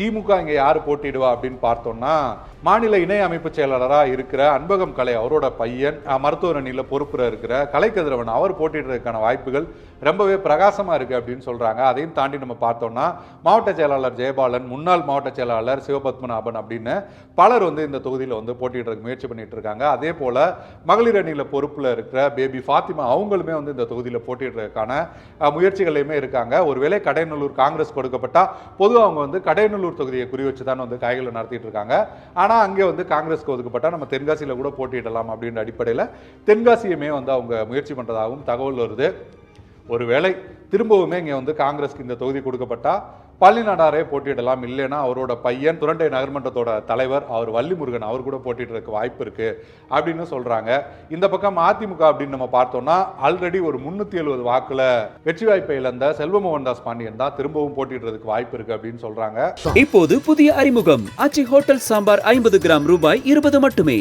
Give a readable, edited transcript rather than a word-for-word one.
திமுக இங்க யாரு போட்டிடுவா அப்படின்னு பார்த்தோம்னா, மாநில இணை அமைப்பு செயலாளராக இருக்கிற அன்பகம் கலை அவரோட பையன், மருத்துவர் அணியில் பொறுப்புற இருக்கிற கலைக்கதிரவன் அவர் போட்டிடுறதுக்கான வாய்ப்புகள் ரொம்பவே பிரகாசமா இருக்கு அப்படின்னு சொல்றாங்க. அதையும் தாண்டி நம்ம பார்த்தோம்னா, மாவட்ட செயலாளர் ஜெயபாலன், முன்னாள் மாவட்ட செயலாளர் சிவபத்மநாபன் அப்படின்னு பலர் இந்த தொகுதியில் போட்டிடுறதுக்கு முயற்சி பண்ணிட்டு இருக்காங்க. அதே போல மகளிர் அணியில் பொறுப்புல இருக்கிற பேபி ஃபாத்திமா அவங்களுமே இந்த தொகுதியில் போட்டிடுறதுக்கான முயற்சிகளையுமே இருக்காங்க. ஒருவேளை கடையநல்லூர் காங்கிரஸ் கொடுக்கப்பட்டா பொதுவாக அவங்க கடையநல்லூர் தொகுதியை குறி வச்சு தான் காய்களை நடத்திட்டு இருக்காங்க. ஆனால் அங்கே காங்கிரஸ்க்கு ஒதுக்கப்பட்டா நம்ம தென்காசியில் கூட போட்டியிடலாம் அப்படின்ற அடிப்படையில் தென்காசியுமே அவங்க முயற்சி பண்ணுறதாகவும் தகவல் வருது. ஒருவேளை திரும்பவுமே இங்கே காங்கிரஸ்க்கு இந்த தொகுதி கொடுக்கப்பட்டா பள்ளி நாடாரே போட்டியிடலாம், இல்லைன்னா அவரோட பையன் துரண்டை நகர்மன்றத்தோட தலைவர் அவர் வள்ளிமுருகன் அவர் கூட போட்டியிடறதுக்கு வாய்ப்பு இருக்கு அப்படின்னு சொல்றாங்க. இந்த பக்கம் அதிமுக அப்படின்னு நம்ம பார்த்தோம்னா ஆல்ரெடி ஒரு 370 வாக்குல வெற்றி வாய்ப்பை இழந்த செல்வமோகன் தாஸ் பாண்டியன் தான் திரும்பவும் போட்டியிடறதுக்கு வாய்ப்பு இருக்கு அப்படின்னு சொல்றாங்க. இப்போது புதிய அறிமுகம் ஆச்சி ஹோட்டல் சாம்பார் 50 கிராம் ரூபாய் 20 மட்டுமே.